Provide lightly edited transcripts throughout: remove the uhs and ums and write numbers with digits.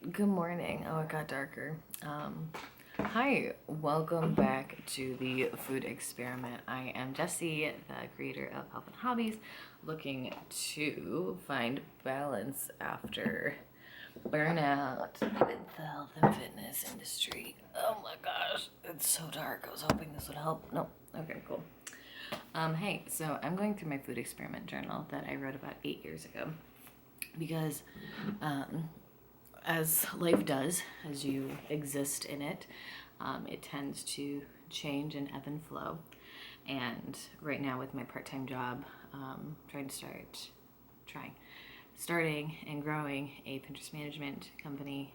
Good morning. Oh, it got darker. Hi, welcome back to the Food Experiment. I am Jessie, the creator of Health and Hobbies, looking to find balance after burnout with the health and fitness industry. Oh my gosh, it's so dark. I was hoping this would help. No. Okay, cool. Hey, so I'm going through my food experiment journal that I wrote about 8 years ago because as life does, as you exist in it, it tends to change and ebb and flow. And right now, with my part-time job, starting and growing a Pinterest management company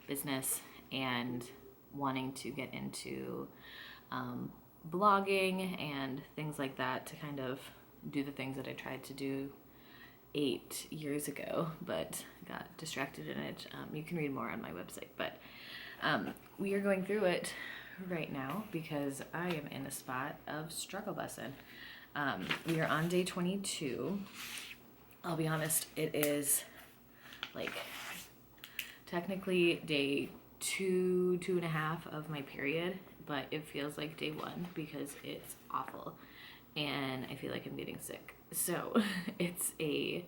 business, and wanting to get into blogging and things like that to kind of do the things that I tried to do 8 years ago, but got distracted in it. You can read more on my website, but we are going through it right now because I am in a spot of struggle busing. We are on day 22. I'll be honest, it is like technically day two and a half of my period, but it feels like day one because it's awful and I feel like I'm getting sick. So it's a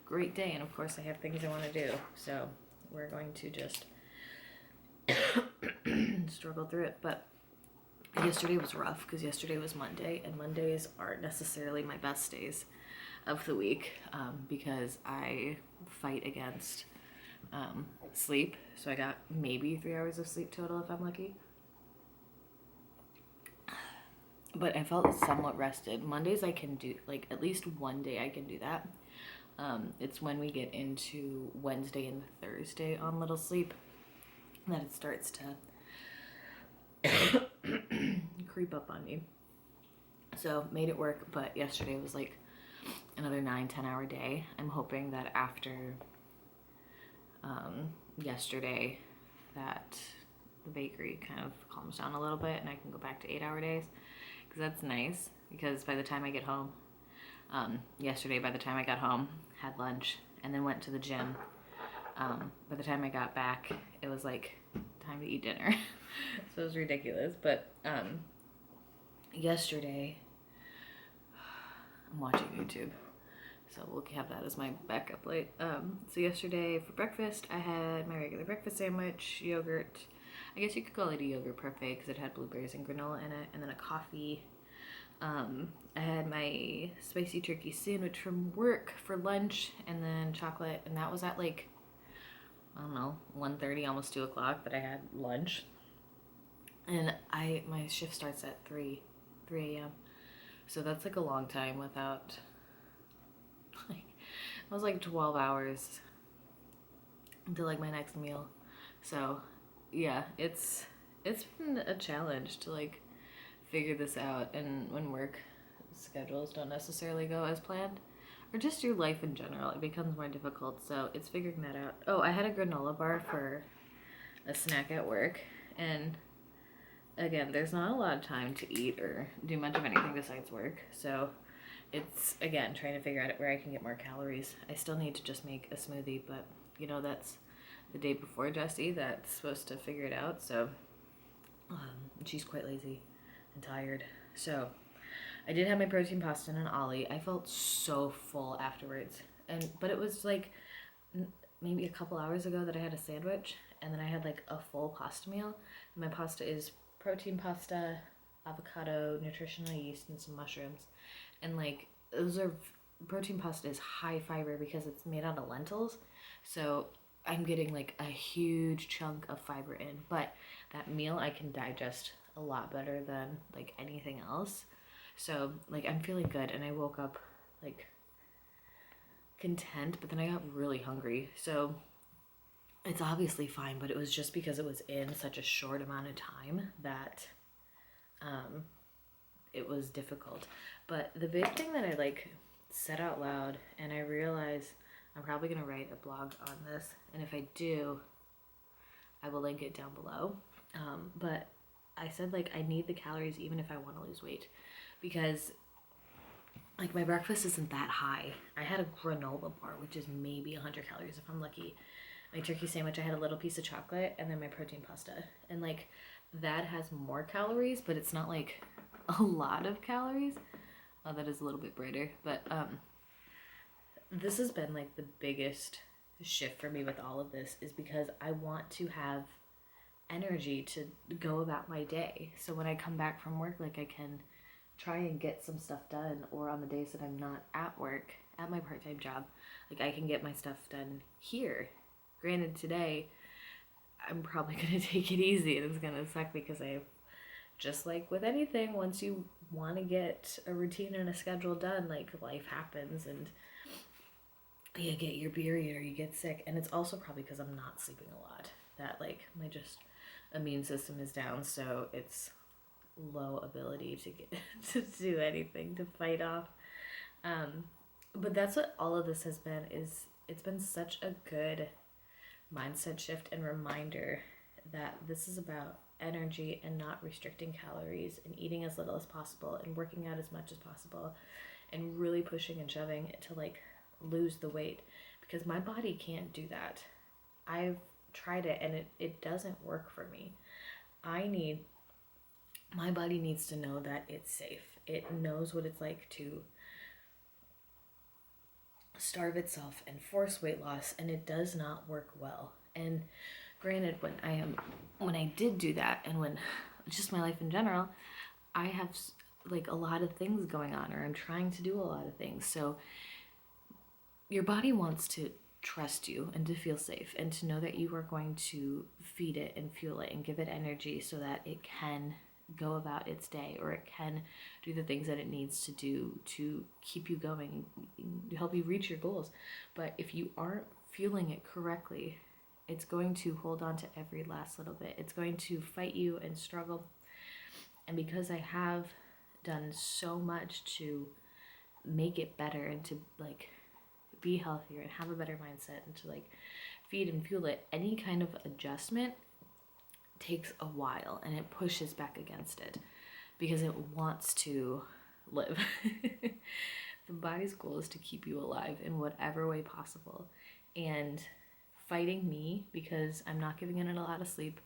great day, and of course I have things I want to do. So we're going to just struggle through it. But yesterday was rough because yesterday was Monday, and Mondays aren't necessarily my best days of the week because I fight against sleep. So I got maybe 3 hours of sleep total if I'm lucky. But I felt somewhat rested. Mondays I can do, like, at least one day I can do that. It's when we get into Wednesday and Thursday on little sleep that it starts to creep up on me. So made it work, but yesterday was like another 9-10 hour day. I'm hoping that after yesterday that the bakery kind of calms down a little bit and I can go back to 8-hour days, because that's nice. Because by the time I get home, yesterday by the time I got home, had lunch, and then went to the gym, by the time I got back it was like time to eat dinner. So it was ridiculous. But yesterday I'm watching YouTube, so we'll have that as my backup light. So yesterday for breakfast I had my regular breakfast sandwich, yogurt, I guess you could call it a yogurt parfait because it had blueberries and granola in it, and then a coffee. I had my spicy turkey sandwich from work for lunch, and then chocolate, and that was at like, I don't know, 1:30, almost 2 o'clock that I had lunch. And my shift starts at 3 a.m. So that's like a long time without, like, it was like 12 hours until like my next meal. So yeah, it's been a challenge to like figure this out, and when work schedules don't necessarily go as planned, or just your life in general, it becomes more difficult. So it's figuring that out. Oh, I had a granola bar for a snack at work, and again, there's not a lot of time to eat or do much of anything besides work. So it's, again, trying to figure out where I can get more calories. I still need to just make a smoothie, but you know, that's the day before Jessie that's supposed to figure it out. So she's quite lazy and tired. So I did have my protein pasta and an ollie. I felt so full afterwards, but it was like maybe a couple hours ago that I had a sandwich, and then I had like a full pasta meal. And my pasta is protein pasta, avocado, nutritional yeast, and some mushrooms. And like, those are, protein pasta is high fiber because it's made out of lentils. So I'm getting like a huge chunk of fiber in, but that meal I can digest a lot better than like anything else. So like, I'm feeling good, and I woke up like content, but then I got really hungry. So it's obviously fine, but it was just because it was in such a short amount of time that it was difficult. But the big thing that I like said out loud, and I realize I'm probably gonna write a blog on this, and if I do, I will link it down below. But I said, like, I need the calories even if I want to lose weight, because like, my breakfast isn't that high. I had a granola bar, which is maybe 100 calories if I'm lucky. my turkey sandwich, I had a little piece of chocolate and then my protein pasta. And like that has more calories, but it's not like a lot of calories. Oh, that is a little bit brighter. But this has been like the biggest shift for me with all of this, is because I want to have energy to go about my day. So when I come back from work, like I can try and get some stuff done, or on the days that I'm not at work, at my part-time job, like I can get my stuff done here. Granted, today I'm probably gonna take it easy and it's gonna suck because I, just like with anything, once you want to get a routine and a schedule done, like life happens and you get your period or you get sick. And it's also probably because I'm not sleeping a lot, that like my just immune system is down, so it's low ability to get to do anything to fight off. But that's what all of this has been, is it's been such a good mindset shift and reminder that this is about energy and not restricting calories and eating as little as possible and working out as much as possible and really pushing and shoving to like lose the weight, because my body can't do that. I've tried it and it doesn't work for me. My body needs to know that it's safe. It knows what it's like to starve itself and force weight loss, and it does not work well. And granted, when I did do that, and when just my life in general, I have like a lot of things going on, or I'm trying to do a lot of things. So your body wants to trust you and to feel safe and to know that you are going to feed it and fuel it and give it energy so that it can go about its day, or it can do the things that it needs to do to keep you going and help you reach your goals. But if you aren't fueling it correctly, it's going to hold on to every last little bit. It's going to fight you and struggle. And because I have done so much to make it better and to like be healthier and have a better mindset and to like feed and fuel it, any kind of adjustment takes a while and it pushes back against it because it wants to live. The body's goal is to keep you alive in whatever way possible. And fighting me because I'm not giving it a lot of sleep,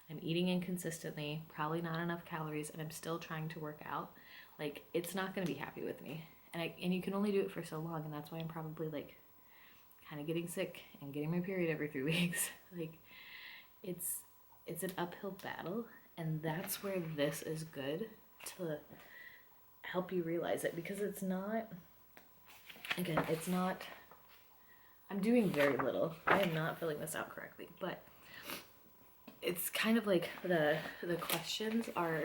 I'm eating inconsistently, probably not enough calories, and I'm still trying to work out, like it's not going to be happy with me. And you can only do it for so long, and that's why I'm probably like kind of getting sick and getting my period every 3 weeks. Like it's an uphill battle, and that's where this is good to help you realize it, because it's not, again, it's not, I'm doing very little. I am not filling this out correctly, but it's kind of like the questions are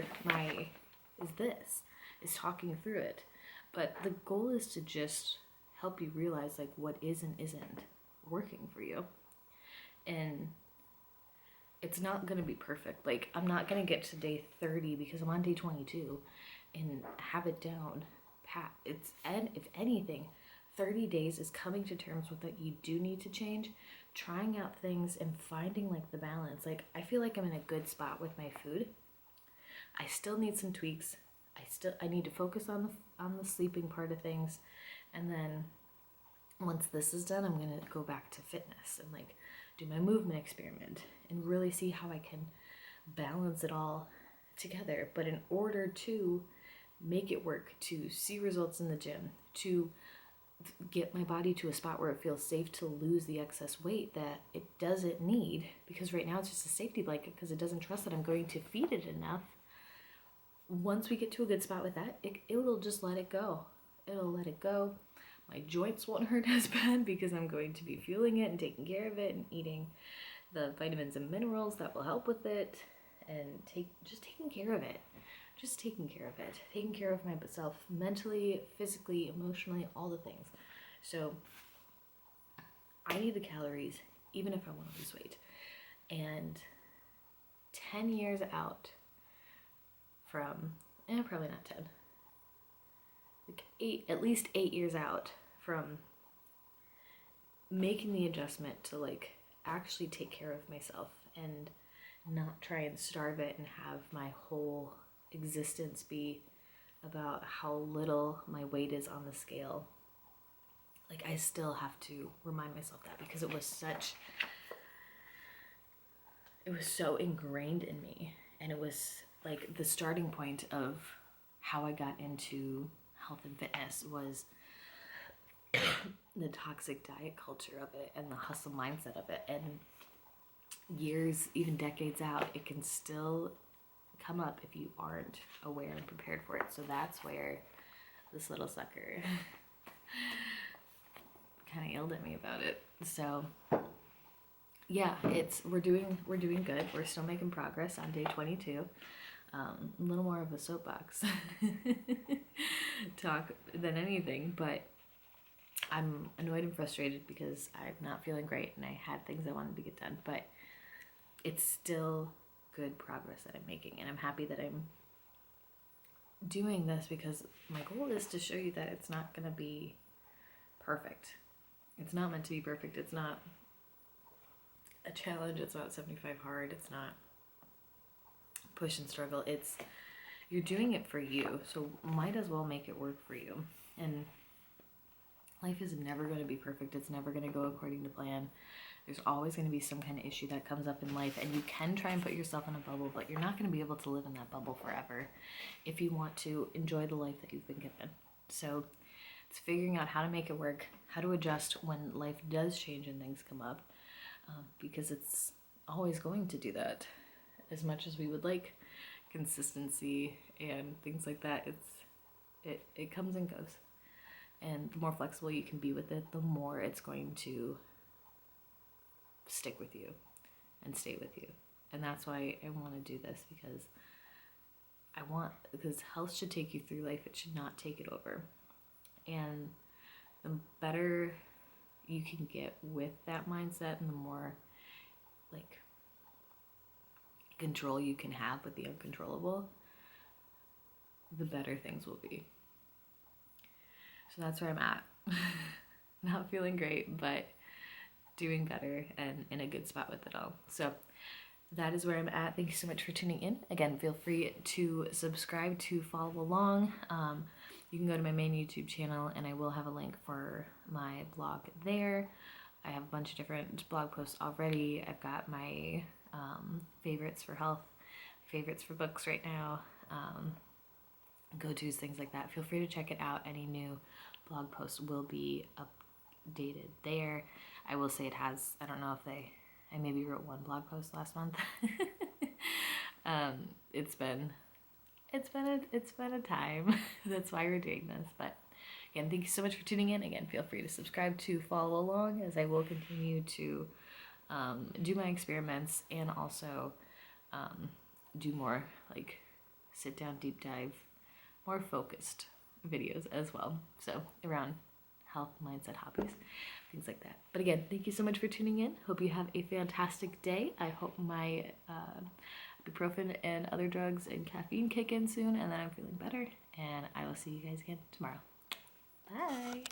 is talking through it. But the goal is to just help you realize like what is and isn't working for you. And it's not going to be perfect. Like I'm not going to get to day 30 because I'm on day 22 and have it down pat. And if anything, 30 days is coming to terms with that you do need to change, trying out things and finding like the balance. Like I feel like I'm in a good spot with my food. I still need some tweaks. I need to focus on the sleeping part of things, and then once this is done, I'm gonna go back to fitness and like do my movement experiment and really see how I can balance it all together. But in order to make it work, to see results in the gym, to get my body to a spot where it feels safe to lose the excess weight that it doesn't need, because right now it's just a safety blanket because it doesn't trust that I'm going to feed it enough. Once we get to a good spot with that, it will just let it go. It'll let it go. My joints won't hurt as bad because I'm going to be fueling it and taking care of it and eating the vitamins and minerals that will help with it, and taking care of it. Just taking care of it. Taking care of myself mentally, physically, emotionally, all the things. So I need the calories even if I want to lose weight. And 10 years out from, probably not 10, like at least 8 years out from making the adjustment to like actually take care of myself and not try and starve it and have my whole existence be about how little my weight is on the scale. Like I still have to remind myself that, because it was such it was so ingrained in me, and it was like the starting point of how I got into health and fitness was the toxic diet culture of it and the hustle mindset of it. And years, even decades out, it can still come up if you aren't aware and prepared for it. So that's where this little sucker kind of yelled at me about it. So yeah, we're doing good. We're still making progress on day 22. A little more of a soapbox talk than anything, but I'm annoyed and frustrated because I'm not feeling great and I had things I wanted to get done, but it's still good progress that I'm making, and I'm happy that I'm doing this because my goal is to show you that it's not going to be perfect. It's not meant to be perfect. It's not a challenge. It's not 75 hard. It's not push and struggle. You're doing it for you, so might as well make it work for you. And life is never going to be perfect. It's never going to go according to plan. There's always going to be some kind of issue that comes up in life, and you can try and put yourself in a bubble, but you're not going to be able to live in that bubble forever if you want to enjoy the life that you've been given. So it's figuring out how to make it work, how to adjust when life does change and things come up, because it's always going to do that. As much as we would like consistency and things like that, it comes and goes. And the more flexible you can be with it, the more it's going to stick with you and stay with you. And that's why I want to do this, because health should take you through life. It should not take it over. And the better you can get with that mindset, and the more like control you can have with the uncontrollable, the better things will be. So that's where I'm at. Not feeling great, but doing better and in a good spot with it all. So that is where I'm at. Thank you so much for tuning in. Again, feel free to subscribe to follow along. You can go to my main YouTube channel, and I will have a link for my blog there. I have a bunch of different blog posts already. I've got my favorites for health, favorites for books right now, go-tos, things like that. Feel free to check it out. Any new blog posts will be updated there. I will say it has, I don't know if I maybe wrote one blog post last month. It's been a time. That's why we're doing this. But again, thank you so much for tuning in. Again, feel free to subscribe to follow along, as I will continue to do my experiments, and also do more like sit down, deep dive, more focused videos as well. So around health, mindset, hobbies, things like that. But again, thank you so much for tuning in. Hope you have a fantastic day. I hope my ibuprofen and other drugs and caffeine kick in soon, and then I'm feeling better. And I will see you guys again tomorrow. Bye.